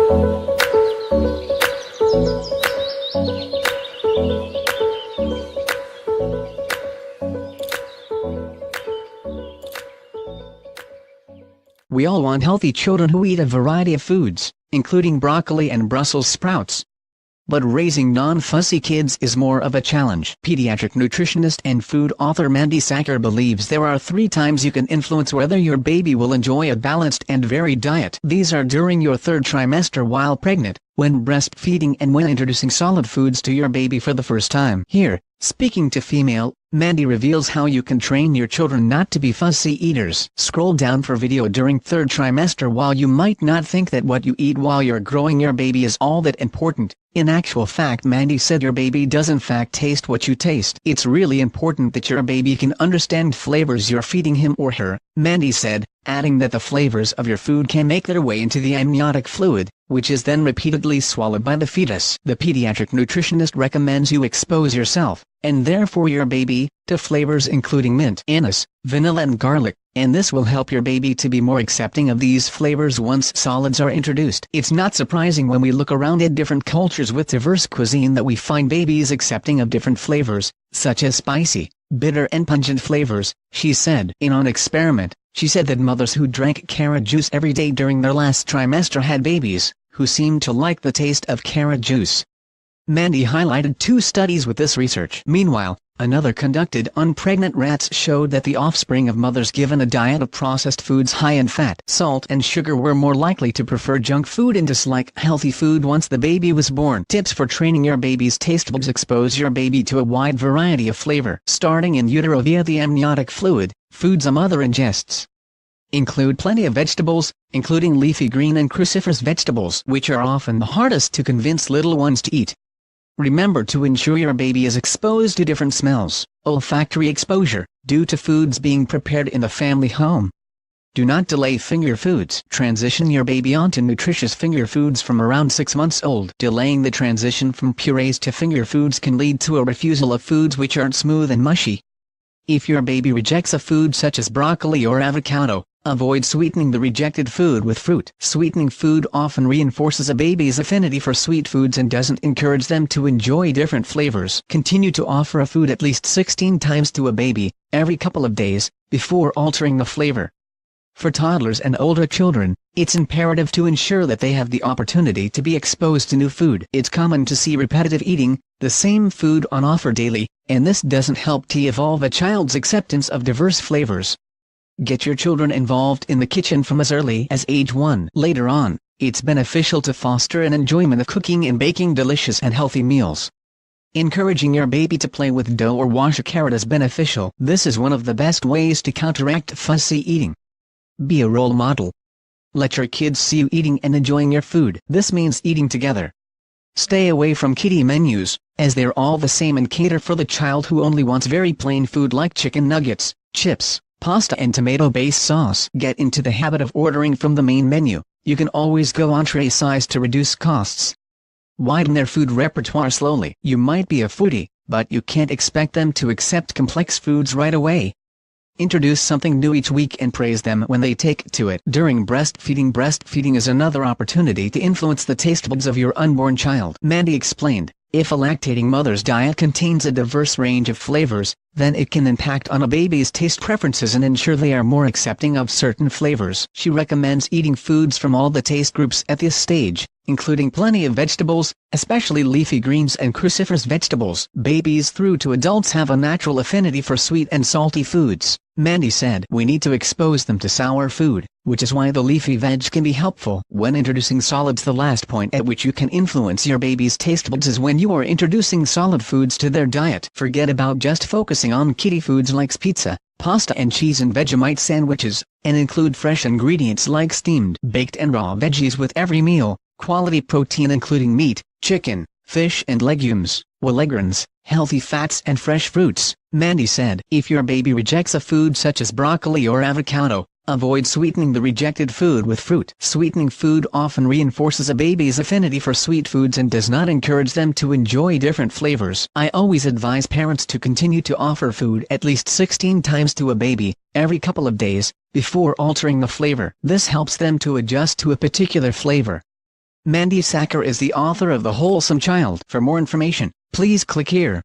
We all want healthy children who eat a variety of foods, including broccoli and Brussels sprouts. But raising non-fussy kids is more of a challenge. Pediatric nutritionist and food author Mandy Sacher believes there are 3 times you can influence whether your baby will enjoy a balanced and varied diet. These are during your 3rd trimester while pregnant, when breastfeeding, and when introducing solid foods to your baby for the first time. Here, speaking to Female, Mandy reveals how you can train your children not to be fussy eaters. Scroll down for video during 3rd trimester. While you might not think that what you eat while you're growing your baby is all that important, in actual fact Mandy said your baby does in fact taste what you taste. It's really important that your baby can understand flavors you're feeding him or her, Mandy said, adding that the flavors of your food can make their way into the amniotic fluid, which is then repeatedly swallowed by the fetus. The pediatric nutritionist recommends you expose yourself, and therefore your baby, to flavors including mint, anise, vanilla and garlic, and this will help your baby to be more accepting of these flavors once solids are introduced. It's not surprising when we look around at different cultures with diverse cuisine that we find babies accepting of different flavors, such as spicy, bitter and pungent flavors, she said. In an experiment, she said that mothers who drank carrot juice every day during their last trimester had babies who seemed to like the taste of carrot juice. Mandy highlighted 2 studies with this research. Meanwhile, another conducted on pregnant rats showed that the offspring of mothers given a diet of processed foods high in fat, salt and sugar were more likely to prefer junk food and dislike healthy food once the baby was born. Tips for training your baby's taste buds: expose your baby to a wide variety of flavor, starting in utero via the amniotic fluid. Foods a mother ingests include plenty of vegetables, including leafy green and cruciferous vegetables, which are often the hardest to convince little ones to eat. Remember to ensure your baby is exposed to different smells, olfactory exposure, due to foods being prepared in the family home. Do not delay finger foods. Transition your baby onto nutritious finger foods from around 6 months old. Delaying the transition from purees to finger foods can lead to a refusal of foods which aren't smooth and mushy. If your baby rejects a food such as broccoli or avocado, avoid sweetening the rejected food with fruit. Sweetening food often reinforces a baby's affinity for sweet foods and doesn't encourage them to enjoy different flavors. Continue to offer a food at least 16 times to a baby, every couple of days, before altering the flavor. For toddlers and older children, it's imperative to ensure that they have the opportunity to be exposed to new food. It's common to see repetitive eating, the same food on offer daily, and this doesn't help to evolve a child's acceptance of diverse flavors. Get your children involved in the kitchen from as early as age 1. Later on, it's beneficial to foster an enjoyment of cooking and baking delicious and healthy meals. Encouraging your baby to play with dough or wash a carrot is beneficial. This is one of the best ways to counteract fussy eating. Be a role model. Let your kids see you eating and enjoying your food. This means eating together. Stay away from kiddie menus, as they're all the same and cater for the child who only wants very plain food like chicken nuggets, chips, pasta and tomato-based sauce. Get into the habit of ordering from the main menu. You can always go entree size to reduce costs. Widen their food repertoire slowly. You might be a foodie, but you can't expect them to accept complex foods right away. Introduce something new each week and praise them when they take to it. During breastfeeding, breastfeeding is another opportunity to influence the taste buds of your unborn child. Mandy explained, if a lactating mother's diet contains a diverse range of flavors, then it can impact on a baby's taste preferences and ensure they are more accepting of certain flavors. She recommends eating foods from all the taste groups at this stage, including plenty of vegetables, especially leafy greens and cruciferous vegetables. Babies through to adults have a natural affinity for sweet and salty foods, Mandy said. We need to expose them to sour food, which is why the leafy veg can be helpful. When introducing solids, the last point at which you can influence your baby's taste buds is when you are introducing solid foods to their diet. Forget about just focusing on kiddie foods like pizza, pasta and cheese and Vegemite sandwiches, and include fresh ingredients like steamed, baked and raw veggies with every meal. Quality protein including meat, chicken, fish and legumes, legumes, healthy fats and fresh fruits, Mandy said. If your baby rejects a food such as broccoli or avocado, avoid sweetening the rejected food with fruit. Sweetening food often reinforces a baby's affinity for sweet foods and does not encourage them to enjoy different flavors. I always advise parents to continue to offer food at least 16 times to a baby, every couple of days, before altering the flavor. This helps them to adjust to a particular flavor. Mandy Sacher is the author of The Wholesome Child. For more information, please click here.